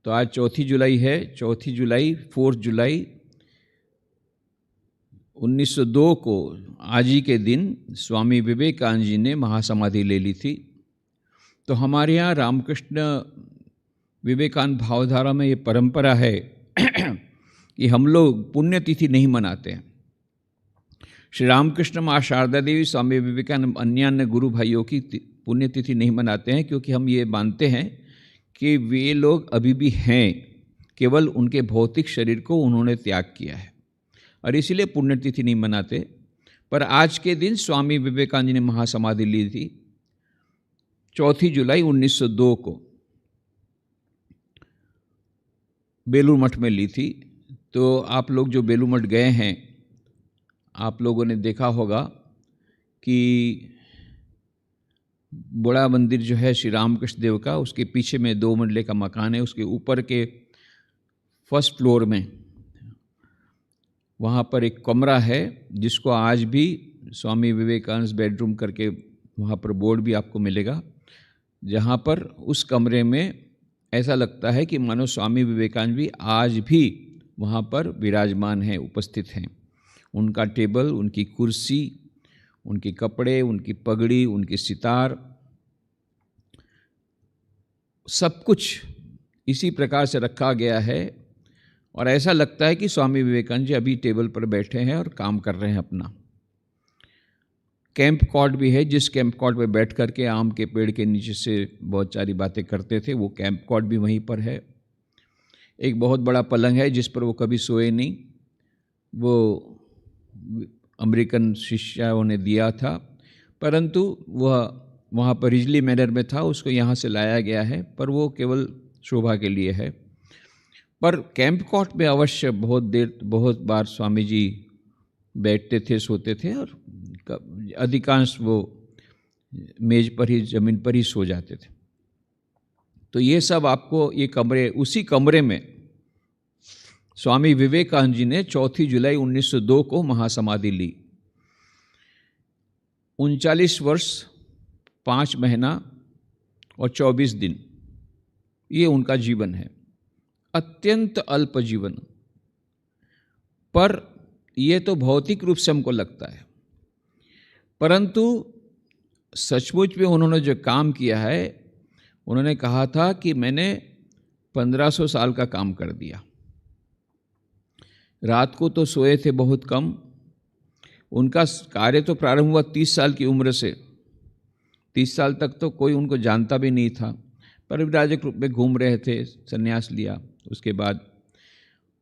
तो आज 4 जुलाई है, 4 जुलाई 4 जुलाई 1902 को आज ही के दिन स्वामी विवेकानंद जी ने महासमाधि ले ली थी। तो हमारे यहाँ रामकृष्ण विवेकानंद भावधारा में ये परंपरा है कि हम लोग पुण्यतिथि नहीं मनाते हैं। श्री रामकृष्ण माँ शारदा देवी, स्वामी विवेकानंद, अन्य गुरु भाइयों की पुण्यतिथि नहीं मनाते हैं, क्योंकि हम ये मानते हैं कि वे लोग अभी भी हैं, केवल उनके भौतिक शरीर को उन्होंने त्याग किया है और इसीलिए पुण्यतिथि नहीं मनाते। पर आज के दिन स्वामी विवेकानंद जी ने महासमाधि ली थी 4 जुलाई 1902 को बेलूर मठ में ली थी। तो आप लोग जो बेलूर मठ गए हैं, आप लोगों ने देखा होगा कि बड़ा मंदिर जो है श्री रामकृष्ण देव का, उसके पीछे में 2 मंजिले का मकान है, उसके ऊपर के फर्स्ट फ्लोर में वहाँ पर एक कमरा है जिसको आज भी स्वामी विवेकानंद बेडरूम करके वहाँ पर बोर्ड भी आपको मिलेगा, जहाँ पर उस कमरे में ऐसा लगता है कि मानो स्वामी विवेकानंद भी आज भी वहाँ पर विराजमान हैं, उपस्थित हैं। उनका टेबल, उनकी कुर्सी, उनके कपड़े, उनकी पगड़ी, उनकी सितार, सब कुछ इसी प्रकार से रखा गया है और ऐसा लगता है कि स्वामी विवेकानंद जी अभी टेबल पर बैठे हैं और काम कर रहे हैं अपना। कैंप कॉट भी है, जिस कैंप कॉट पर बैठ करके आम के पेड़ के नीचे से बहुत सारी बातें करते थे, वो कैंप कॉट भी वहीं पर है। एक बहुत बड़ा पलंग है जिस पर वो कभी सोए नहीं, वो अमेरिकन शिष्यों ने दिया था, परंतु वह वहाँ पर रिजली मैनर में था, उसको यहाँ से लाया गया है, पर वो केवल शोभा के लिए है। पर कैंप कॉट में अवश्य बहुत बार स्वामी जी बैठते थे, सोते थे और अधिकांश वो मेज पर ही, ज़मीन पर ही सो जाते थे। तो ये सब आपको ये कमरे, उसी कमरे में स्वामी विवेकानंद जी ने 4 जुलाई 1902 को महासमाधि ली। 39 वर्ष 5 महीना और 24 दिन ये उनका जीवन है, अत्यंत अल्प जीवन। पर ये तो भौतिक रूप से हमको लगता है, परंतु सचमुच में उन्होंने जो काम किया है, उन्होंने कहा था कि मैंने 1500 साल का काम कर दिया। रात को तो सोए थे बहुत कम। उनका कार्य तो प्रारंभ हुआ 30 साल की उम्र से। 30 साल तक तो कोई उनको जानता भी नहीं था, परिव्राजक रूप में घूम रहे थे, संन्यास लिया। उसके बाद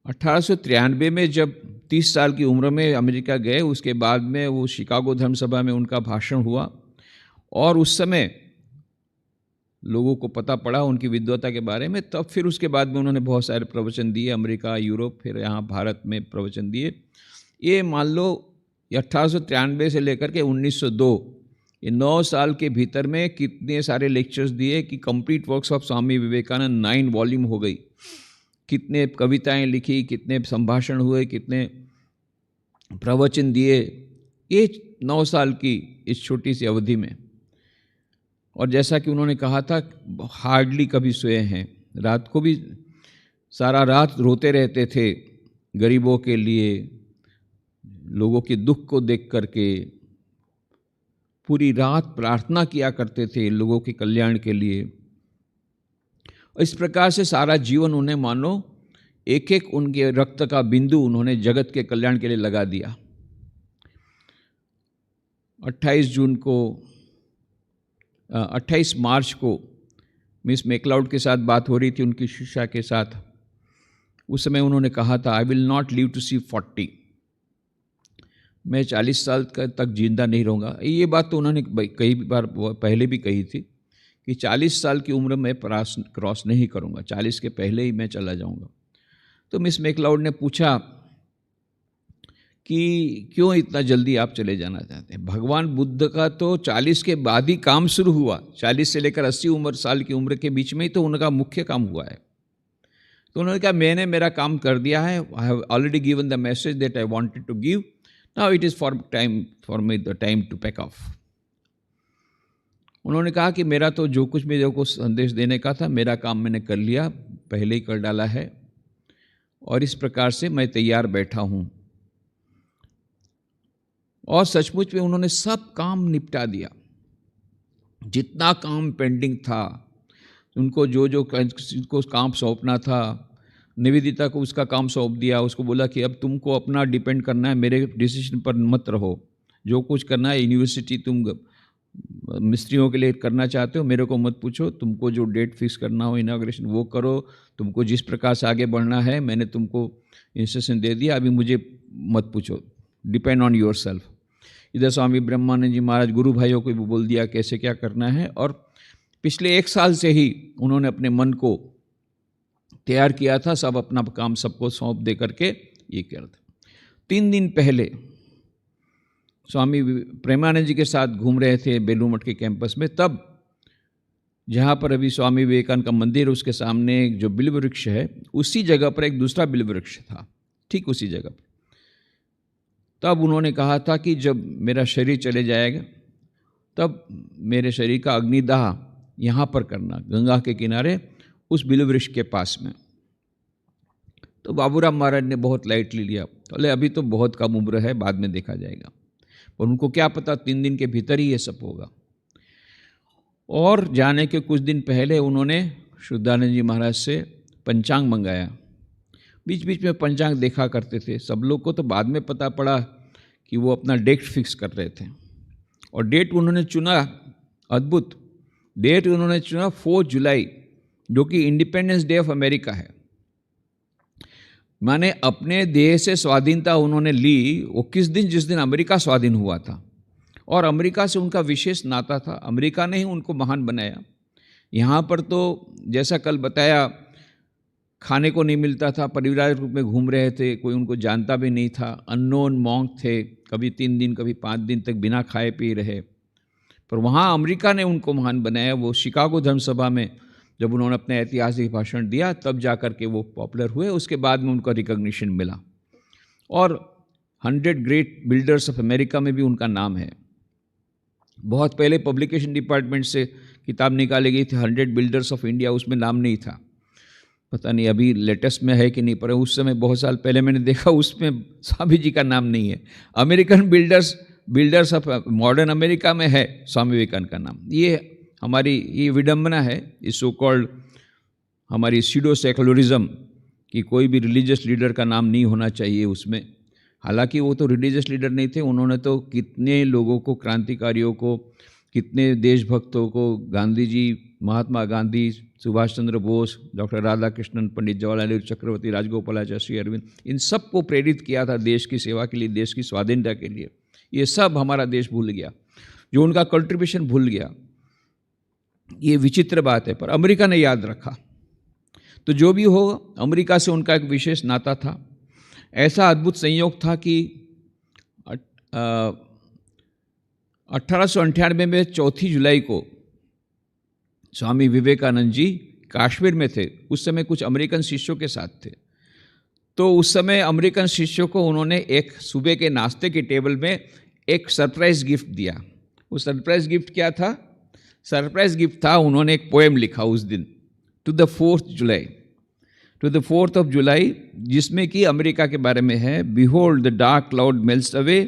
1893 में जब 30 साल की उम्र में अमेरिका गए, उसके बाद में वो शिकागो धर्म सभा में उनका भाषण हुआ और उस समय लोगों को पता पड़ा उनकी विद्वता के बारे में। तब फिर उसके बाद में उन्होंने बहुत सारे प्रवचन दिए, अमेरिका, यूरोप, फिर यहाँ भारत में प्रवचन दिए। ये मान लो 1893 से लेकर के 1902, ये 9 साल के भीतर में कितने सारे लेक्चर्स दिए कि complete works of Swami Vivekananda 9 volume हो गई। कितने कविताएं लिखी, कितने संभाषण हुए, कितने प्रवचन दिए, ये 9 साल की इस छोटी सी अवधि में। और जैसा कि उन्होंने कहा था, हार्डली कभी सोए हैं, रात को भी सारा रात रोते रहते थे गरीबों के लिए, लोगों के दुख को देख करके पूरी रात प्रार्थना किया करते थे लोगों के कल्याण के लिए। इस प्रकार से सारा जीवन उन्हें मानो एक एक उनके रक्त का बिंदु उन्होंने जगत के कल्याण के लिए लगा दिया। 28 मार्च को मिस मैकलाउड के साथ बात हो रही थी, उनकी शिष्या के साथ। उस समय उन्होंने कहा था, I will not live to see 40, मैं 40 साल तक जिंदा नहीं रहूँगा। ये बात तो उन्होंने कई बार पहले भी कही थी कि 40 साल की उम्र में क्रॉस नहीं करूँगा, 40 के पहले ही मैं चला जाऊँगा। तो मिस मैकलाउड ने पूछा कि क्यों इतना जल्दी आप चले जाना चाहते हैं? भगवान बुद्ध का तो 40 के बाद ही काम शुरू हुआ, 40 से लेकर 80 साल की उम्र के बीच में ही तो उनका मुख्य काम हुआ है। तो उन्होंने कहा, मैंने मेरा काम कर दिया है, I have already given the message that I wanted to give, now it is for me the time to pack off. उन्होंने कहा कि मेरा तो जो कुछ मेरे को संदेश देने का था, मेरा काम मैंने कर लिया, पहले ही कर डाला है और इस प्रकार से मैं तैयार बैठा हूँ। और सचमुच में उन्होंने सब काम निपटा दिया, जितना काम पेंडिंग था, उनको जो को काम सौंपना था, निवेदिता को उसका काम सौंप दिया। उसको बोला कि अब तुमको अपना डिपेंड करना है, मेरे डिसीजन पर मत रहो, जो कुछ करना है यूनिवर्सिटी तुम मिस्त्रियों के लिए करना चाहते हो मेरे को मत पूछो, तुमको जो डेट फिक्स करना हो इनाग्रेशन वो करो, तुमको जिस प्रकार से आगे बढ़ना है मैंने तुमको इंस्ट्रक्शन दे दिया, अभी मुझे मत पूछो, डिपेंड ऑन योर सेल्फ। इधर स्वामी ब्रह्मानंद जी महाराज गुरु भाइयों को भी बोल दिया कैसे क्या करना है। और पिछले 1 साल से ही उन्होंने अपने मन को तैयार किया था, सब अपना काम सबको सौंप दे करके ये किया था। 3 दिन पहले स्वामी प्रेमानंद जी के साथ घूम रहे थे बेलूर मठ के कैंपस में, तब जहाँ पर अभी स्वामी विवेकानंद का मंदिर उसके सामने जो बिल्व वृक्ष है उसी जगह पर एक दूसरा बिल्व वृक्ष था, ठीक उसी जगह पर। तब उन्होंने कहा था कि जब मेरा शरीर चले जाएगा तब मेरे शरीर का अग्निदाह यहाँ पर करना, गंगा के किनारे उस बिल्व वृक्ष के पास में। तो बाबूराम महाराज ने बहुत लाइटली लिया, बोले अभी तो बहुत कम उम्र है, बाद में देखा जाएगा। और उनको क्या पता 3 दिन के भीतर ही ये सब होगा। और जाने के कुछ दिन पहले उन्होंने शुद्धानंद जी महाराज से पंचांग मंगाया। बीच बीच में पंचांग देखा करते थे, सब लोग को तो बाद में पता पड़ा कि वो अपना डेट फिक्स कर रहे थे। और डेट उन्होंने चुना, अद्भुत डेट उन्होंने चुना 4 जुलाई, जो कि इंडिपेंडेंस डे ऑफ अमेरिका है। माने अपने देश से स्वाधीनता उन्होंने ली वो किस दिन, जिस दिन अमेरिका स्वाधीन हुआ था। और अमेरिका से उनका विशेष नाता था, अमेरिका ने ही उनको महान बनाया। यहाँ पर तो जैसा कल बताया खाने को नहीं मिलता था, परिवार रूप में घूम रहे थे, कोई उनको जानता भी नहीं था, अननोन मॉन्क थे, कभी 3 दिन कभी 5 दिन तक बिना खाए पी रहे। पर वहाँ अमेरिका ने उनको महान बनाया। वो शिकागो धर्म सभा में जब उन्होंने अपने ऐतिहासिक भाषण दिया तब जा कर के वो पॉपुलर हुए, उसके बाद में उनका रिकॉग्निशन मिला। और 100 ग्रेट बिल्डर्स ऑफ अमेरिका में भी उनका नाम है। बहुत पहले पब्लिकेशन डिपार्टमेंट से किताब निकाली गई थी 100 बिल्डर्स ऑफ इंडिया, उसमें नाम नहीं था, पता नहीं अभी लेटेस्ट में है कि नहीं, पर उस समय बहुत साल पहले मैंने देखा उसमें स्वामी जी का नाम नहीं है। American builders of modern America में है स्वामी विवेकानंद का नाम। ये हमारी ये विडंबना है, इस सो कॉल्ड हमारी सीडो सेकुलरिज्म कि कोई भी रिलीजियस लीडर का नाम नहीं होना चाहिए उसमें। हालांकि वो तो रिलीजियस लीडर नहीं थे, उन्होंने तो कितने लोगों को, क्रांतिकारियों को, कितने देशभक्तों को, गांधी जी, महात्मा गांधी, सुभाष चंद्र बोस, डॉक्टर राधा कृष्णन, पंडित जवाहरलाल नेहरू, चक्रवर्ती राजगोपालाचार्य, श्री अरविंद, इन सब को प्रेरित किया था देश की सेवा के लिए, देश की स्वाधीनता के लिए। ये सब हमारा देश भूल गया, जो उनका कंट्रीब्यूशन भूल गया। ये विचित्र बात है, पर अमेरिका ने याद रखा। तो जो भी हो, अमेरिका से उनका एक विशेष नाता था। ऐसा अद्भुत संयोग था कि 1898 में 4 जुलाई को स्वामी विवेकानंद जी कश्मीर में थे। उस समय कुछ अमेरिकन शिष्यों के साथ थे। तो उस समय अमेरिकन शिष्यों को उन्होंने एक सुबह के नाश्ते के टेबल में एक सरप्राइज गिफ्ट दिया। वो सरप्राइज गिफ्ट क्या था? सरप्राइज गिफ्ट था, उन्होंने एक पोएम लिखा उस दिन, टू द 4th of जुलाई, जिसमें कि अमेरिका के बारे में है। Behold the dark cloud melts away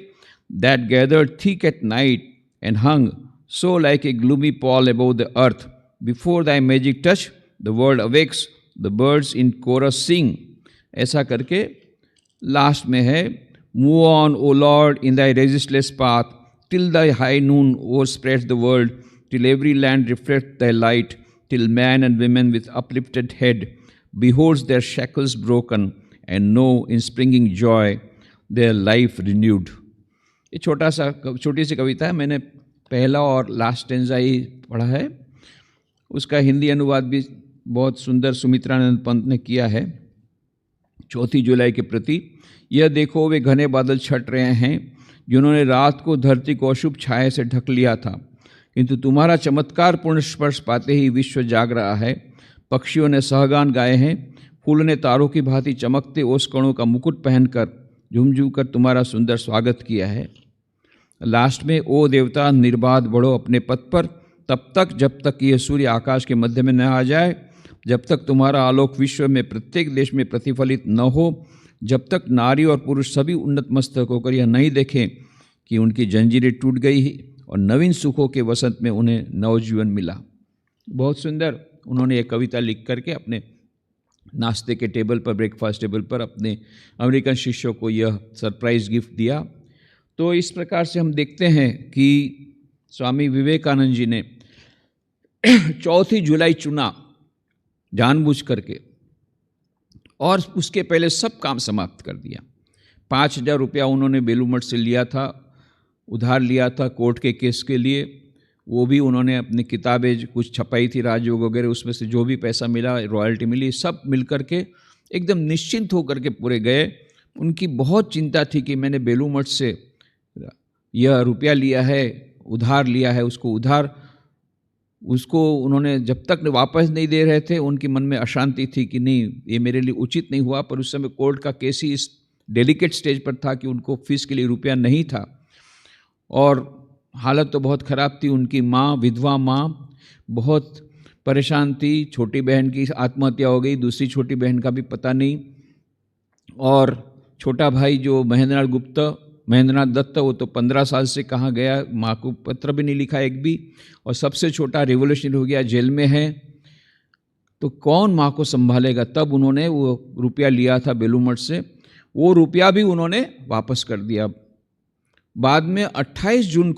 that gathered thick at night and hung so like a gloomy pall above the earth, before thy magic touch the world awakes, the birds in chorus sing. ऐसा करके last में है, move on O lord in thy resistless path, till thy high noon overspreads the world, till every land reflects thy light, till man and women with uplifted head beholds their shackles broken and know in springing joy their life renewed। ये छोटी सी कविता है, मैंने पहला और last stanza ही पढ़ा है। उसका हिंदी अनुवाद भी बहुत सुंदर सुमित्रानंद पंत ने किया है। 4 जुलाई के प्रति, यह देखो वे घने बादल छट रहे हैं जिन्होंने रात को धरती को अशुभ छाया से ढक लिया था, किंतु तुम्हारा चमत्कार पूर्ण स्पर्श पाते ही विश्व जाग रहा है। पक्षियों ने सहगान गाए हैं, फूल ने तारों की भांति चमकते ओस कणों का मुकुट पहनकर झुमझुम कर तुम्हारा सुंदर स्वागत किया है। लास्ट में, ओ देवता निर्बाध बढ़ो अपने पथ पर, तब तक जब तक ये सूर्य आकाश के मध्य में न आ जाए, जब तक तुम्हारा आलोक विश्व में प्रत्येक देश में प्रतिफलित न हो, जब तक नारी और पुरुष सभी उन्नत मस्तक होकर यह नहीं देखें कि उनकी जंजीरें टूट गई और नवीन सुखों के वसंत में उन्हें नवजीवन मिला। बहुत सुंदर उन्होंने ये कविता लिख करके अपने नाश्ते के टेबल पर, ब्रेकफास्ट टेबल पर अपने अमेरिकन शिष्यों को यह सरप्राइज गिफ्ट दिया। तो इस प्रकार से हम देखते हैं कि स्वामी विवेकानंद जी ने 4 जुलाई चुना जानबूझ करके, और उसके पहले सब काम समाप्त कर दिया। 5,000 रुपया उन्होंने बेलूर मठ से लिया था, उधार लिया था कोर्ट के केस के लिए। वो भी उन्होंने अपनी किताबें कुछ छपाई थी राजयोग वगैरह, उसमें से जो भी पैसा मिला, रॉयल्टी मिली, सब मिल करके एकदम निश्चिंत होकर के पूरे गए। उनकी बहुत चिंता थी कि मैंने बेलूर मठ से यह रुपया लिया है, उधार लिया है, उसको उन्होंने जब तक वापस नहीं दे रहे थे, उनके मन में अशांति थी कि नहीं, ये मेरे लिए उचित नहीं हुआ। पर उस समय कोर्ट का केस ही इस डेलिकेट स्टेज पर था कि उनको फीस के लिए रुपया नहीं था, और हालत तो बहुत ख़राब थी। उनकी माँ, विधवा माँ, बहुत परेशान थी। छोटी बहन की आत्महत्या हो गई, दूसरी छोटी बहन का भी पता नहीं, और छोटा भाई जो महेंद्रनाथ दत्त, वो तो 15 साल से कहाँ गया, माँ को पत्र भी नहीं लिखा एक भी, और सबसे छोटा रिवोल्यूशन हो गया, जेल में है। तो कौन माँ को संभालेगा? तब उन्होंने वो रुपया लिया था बेलूर मठ से, वो रुपया भी उन्होंने वापस कर दिया। बाद में 28 जून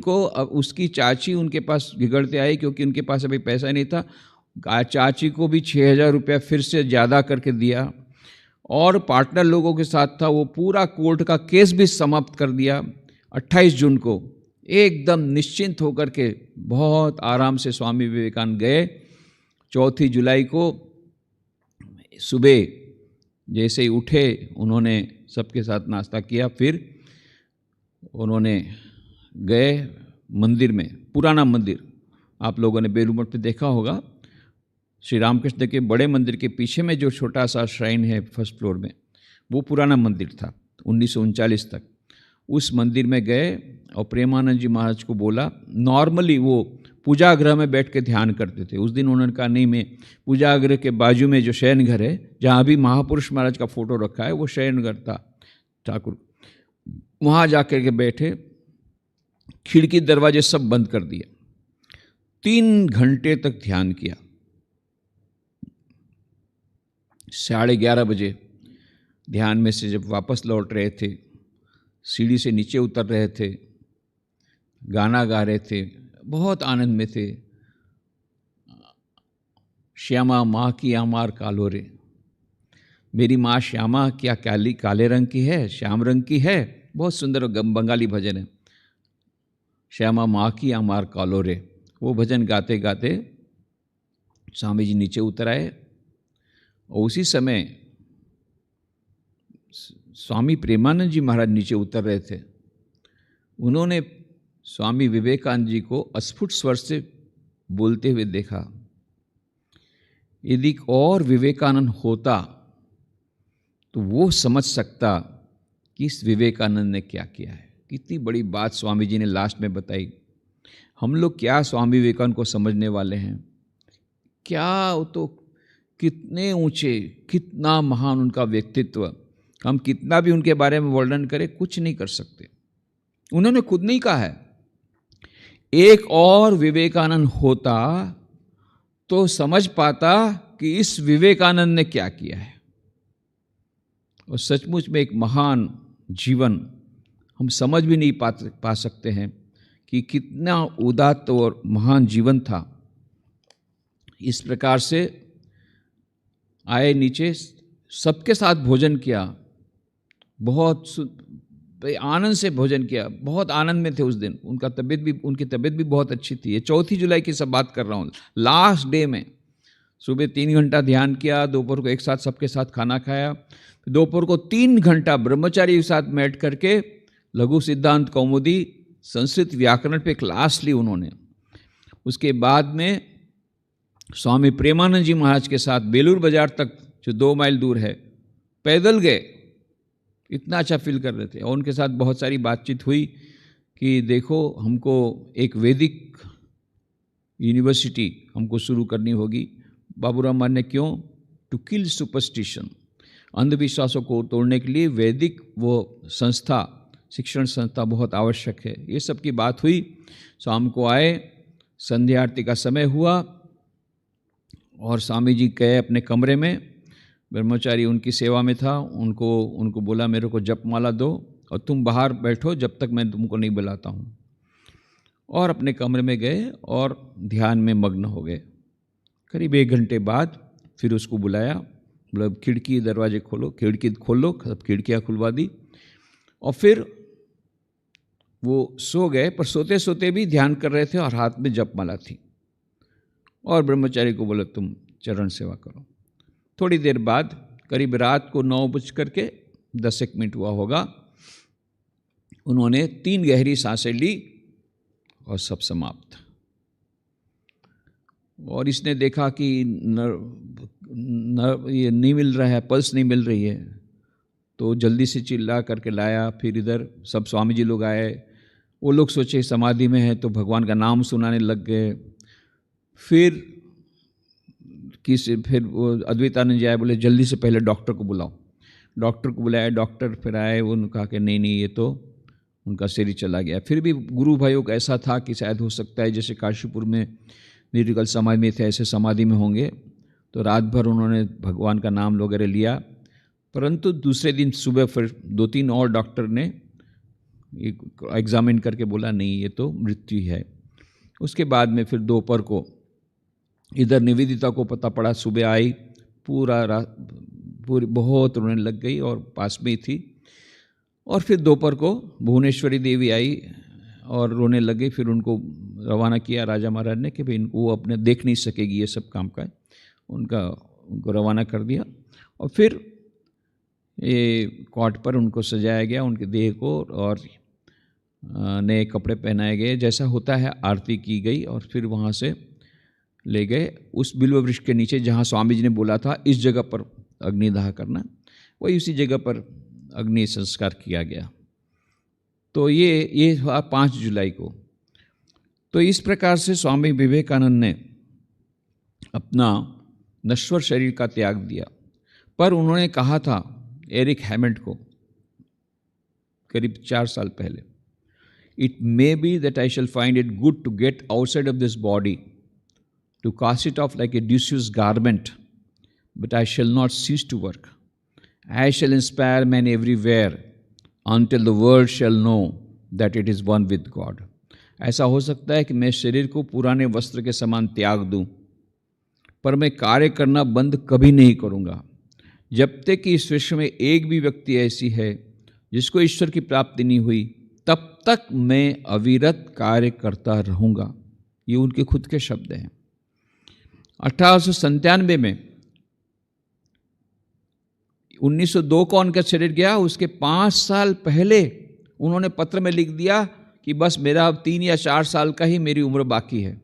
को उसकी चाची उनके पास गिगड़ते आई, क्योंकि उनके पास अभी पैसा नहीं था। चाची को भी 6,000 रुपया फिर से ज़्यादा करके दिया, और पार्टनर लोगों के साथ था, वो पूरा कोर्ट का केस भी समाप्त कर दिया। 28 जून को एकदम निश्चिंत होकर के बहुत आराम से स्वामी विवेकानंद गए। 4 जुलाई को सुबह जैसे ही उठे, उन्होंने सबके साथ नाश्ता किया, फिर उन्होंने गए मंदिर में, पुराना मंदिर आप लोगों ने बेलूर मठ पे देखा होगा, श्री रामकृष्ण के बड़े मंदिर के पीछे में जो छोटा सा श्राइन है फर्स्ट फ्लोर में, वो पुराना मंदिर था 1939 तक। उस मंदिर में गए और प्रेमानंद जी महाराज को बोला। नॉर्मली वो पूजा गृह में बैठ के ध्यान करते थे। उस दिन उन्होंने कहा नहीं, मैं पूजा गृह के बाजू में जो शयन घर है, जहाँ अभी महापुरुष महाराज का फोटो रखा है, वो शयन घर था ठाकुर, वहाँ जाकर के बैठे, खिड़की दरवाजे सब बंद कर दिए, 3 घंटे तक ध्यान किया। 11:30 बजे ध्यान में से जब वापस लौट रहे थे, सीढ़ी से नीचे उतर रहे थे, गाना गा रहे थे, बहुत आनंद में थे। श्यामा माँ की आमार कालो रे, मेरी माँ श्यामा क्या काले रंग की है, श्याम रंग की है। बहुत सुंदर बंगाली भजन है, श्यामा माँ की आमार कालो रे। वो भजन गाते गाते स्वामी जी नीचे उतर आए, और उसी समय स्वामी प्रेमानंद जी महाराज नीचे उतर रहे थे। उन्होंने स्वामी विवेकानंद जी को अस्फुट स्वर से बोलते हुए देखा। यदि और विवेकानंद होता तो वो समझ सकता कि इस विवेकानंद ने क्या किया है। कितनी बड़ी बात स्वामी जी ने लास्ट में बताई। हम लोग क्या स्वामी विवेकानंद को समझने वाले हैं? क्या वो तो कितने ऊंचे, कितना महान उनका व्यक्तित्व, हम कितना भी उनके बारे में वर्णन करें कुछ नहीं कर सकते। उन्होंने खुद नहीं कहा है, एक और विवेकानंद होता तो समझ पाता कि इस विवेकानंद ने क्या किया है। और सचमुच में एक महान जीवन हम समझ भी नहीं पा सकते हैं कि कितना उदात्त और महान जीवन था। इस प्रकार से आए नीचे, सबके साथ भोजन किया, बहुत आनंद से भोजन किया, बहुत आनंद में थे उस दिन। उनकी तबीयत भी बहुत अच्छी थी। ये 4 जुलाई की सब बात कर रहा हूँ, लास्ट डे में। सुबह 3 घंटा ध्यान किया, दोपहर को एक साथ सबके साथ खाना खाया, दोपहर को 3 घंटा ब्रह्मचारी के साथ बैठ करके लघु सिद्धांत कौमुदी संस्कृत व्याकरण पे क्लास ली उन्होंने। उसके बाद में स्वामी प्रेमानंद जी महाराज के साथ बेलूर बाजार तक, जो 2 माइल दूर है, पैदल गए। इतना अच्छा फील कर रहे थे। और उनके साथ बहुत सारी बातचीत हुई कि देखो, हमको एक वैदिक यूनिवर्सिटी हमको शुरू करनी होगी। बाबूराव मान ने क्यों? टू किल सुपरस्टिशन, अंधविश्वासों को तोड़ने के लिए वैदिक वो संस्था, शिक्षण संस्था बहुत आवश्यक है। ये सब की बात हुई। शाम को आए, संध्या आरती का समय हुआ और स्वामी जी गए अपने कमरे में। ब्रह्मचारी उनकी सेवा में था। उनको बोला मेरे को जपमाला दो और तुम बाहर बैठो जब तक मैं तुमको नहीं बुलाता हूँ। और अपने कमरे में गए और ध्यान में मग्न हो गए। करीब 1 घंटे बाद फिर उसको बुलाया, मतलब खिड़की दरवाजे खोलो, खिड़की खोल लो, सब खिड़कियाँ खुलवा दी और फिर वो सो गए। पर सोते सोते भी ध्यान कर रहे थे और हाथ में जपमाला थी। और ब्रह्मचारी को बोला तुम चरण सेवा करो। थोड़ी देर बाद करीब रात को 9:10 हुआ होगा, उन्होंने 3 गहरी सांसें ली और सब समाप्त। और इसने देखा कि ये नहीं मिल रहा है, पल्स नहीं मिल रही है, तो जल्दी से चिल्ला करके लाया। फिर इधर सब स्वामी जी लोग आए। वो लोग सोचे समाधि में है तो भगवान का नाम सुनाने लग गए। फिर वो अद्वैतानंद जी आए, बोले जल्दी से पहले डॉक्टर को बुलाओ। डॉक्टर को बुलाया, डॉक्टर फिर आए। उन्होंने कहा कि नहीं ये तो उनका सिर ही चला गया। फिर भी गुरु भाइयों का ऐसा था कि शायद हो सकता है जैसे काशीपुर में निर्विकल्प समाधि में थे ऐसे समाधि में होंगे। तो रात भर उन्होंने भगवान का नाम वगैरह लिया। परंतु दूसरे दिन सुबह फिर 2-3 और डॉक्टर ने एग्जामिन करके बोला नहीं ये तो मृत्यु है। उसके बाद में फिर दोपहर को इधर निवेदिता को पता पड़ा, सुबह आई, पूरी बहुत रोने लग गई और पास में ही थी। और फिर दोपहर को भुवनेश्वरी देवी आई और रोने लग गई। फिर उनको रवाना किया राजा महाराज ने कि भाई इनको वो अपने देख नहीं सकेगी ये सब काम का, उनको रवाना कर दिया। और फिर ये कॉट पर उनको सजाया गया, उनके देह को, और नए कपड़े पहनाए गए जैसा होता है। आरती की गई और फिर वहाँ से ले गए उस बिल्व वृक्ष के नीचे जहाँ स्वामी जी ने बोला था इस जगह पर अग्निदाह करना, वही उसी जगह पर अग्नि संस्कार किया गया। तो ये हुआ 5 जुलाई को। तो इस प्रकार से स्वामी विवेकानंद ने अपना नश्वर शरीर का त्याग दिया। पर उन्होंने कहा था एरिक हैमंड को करीब 4 साल पहले, it may be that I shall find it good to get outside of this body, to cast it off like a disused garment, but I shall not cease to work. I shall inspire men everywhere until the world shall know that it is one with God. ऐसा हो सकता है कि मैं शरीर को पुराने वस्त्र के समान त्याग दूं, पर मैं कार्य करना बंद कभी नहीं करूंगा जब तक कि इस विश्व में एक भी व्यक्ति ऐसी है जिसको ईश्वर की प्राप्ति नहीं हुई, तब तक मैं अविरत कार्य करता रहूंगा। ये उनके खुद के शब्द हैं। 1897 में 1902 को उनका शरीर गया। उसके 5 साल पहले उन्होंने पत्र में लिख दिया कि बस मेरा अब 3 या 4 साल का ही मेरी उम्र बाकी है।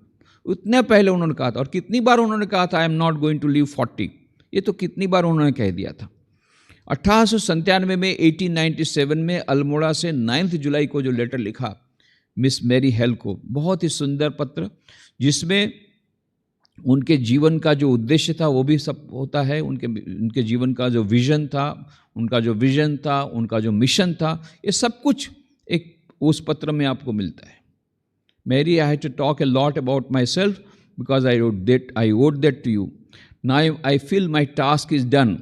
उतने पहले उन्होंने कहा था। और कितनी बार उन्होंने कहा था I am not going to live 40। ये तो कितनी बार उन्होंने कह दिया था। 1897 में 1897 में अल्मोड़ा से 9 जुलाई को जो लेटर लिखा मिस मैरी हेल को, बहुत ही सुंदर पत्र, जिसमें उनके जीवन का जो उद्देश्य था वो भी सब होता है। उनके जीवन का जो विजन था, उनका जो मिशन था, ये सब कुछ एक उस पत्र में आपको मिलता है। Mary, I had to talk a lot about myself because I owed that to you. Now I feel my task is done.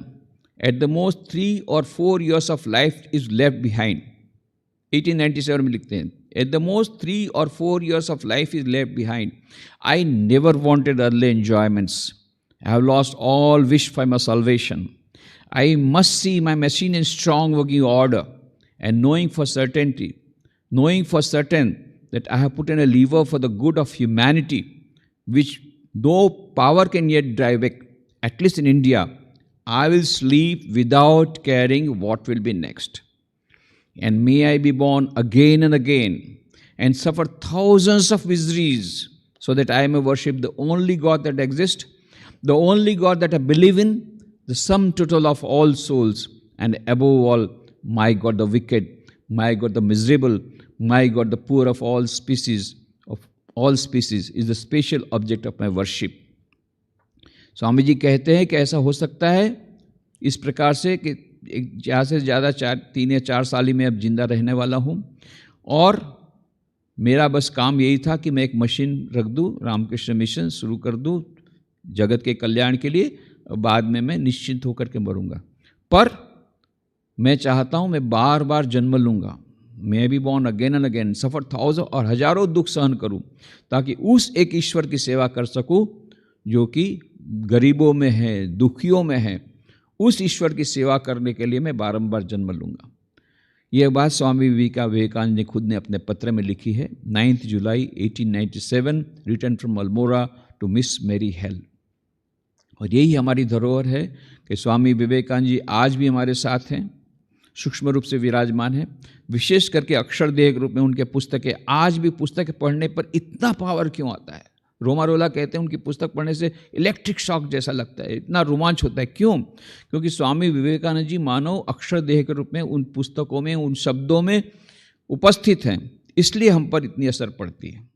At the most 3 or 4 years of life is left behind. 1897 में लिखते हैं, at the most 3 or 4 years of life is left behind. I never wanted earthly enjoyments. I have lost all wish for my salvation. I must see my machine in strong working order, and knowing for certain that I have put in a lever for the good of humanity, which no power can yet drive back, at least in India, I will sleep without caring what will be next. And may I be born again and again and suffer thousands of miseries so that I may worship the only God that exists, the only God that I believe in, the sum total of all souls, and above all, my God the wicked, my God the miserable, my God the poor of all species, of all species is the special object of my worship. Swami ji कहते हैं कि ऐसा हो सकता है इस प्रकार से कि ज़्यादा से ज़्यादा 3 या 4 साल ही मैं अब जिंदा रहने वाला हूँ, और मेरा बस काम यही था कि मैं एक मशीन रख दूँ, रामकृष्ण मिशन शुरू कर दूँ जगत के कल्याण के लिए, बाद में मैं निश्चिंत होकर के मरूंगा। पर मैं चाहता हूँ मैं बार बार जन्म लूँगा, मैं भी बॉर्न अगेन एंड अगेन, सफ़र और हजारों दुख सहन करूँ, ताकि उस एक ईश्वर की सेवा कर सकूँ जो कि गरीबों में है, दुखियों में है। उस ईश्वर की सेवा करने के लिए मैं बारंबार जन्म लूँगा। यह बात स्वामी विवेकानंद ने खुद ने अपने पत्र में लिखी है, 9 जुलाई 1897, written from Almora to Miss Mary Hale. और यही हमारी धरोहर है कि स्वामी विवेकानंद जी आज भी हमारे साथ हैं, सूक्ष्म रूप से विराजमान हैं। विशेष करके अक्षरदेह के रूप में उनके पुस्तकें, आज भी पुस्तक पढ़ने पर इतना पावर क्यों आता है? रोमारोला कहते हैं उनकी पुस्तक पढ़ने से इलेक्ट्रिक शॉक जैसा लगता है, इतना रोमांच होता है। क्यों? क्योंकि स्वामी विवेकानंद जी मानव अक्षरदेह के रूप में उन पुस्तकों में, उन शब्दों में उपस्थित हैं, इसलिए हम पर इतनी असर पड़ती है।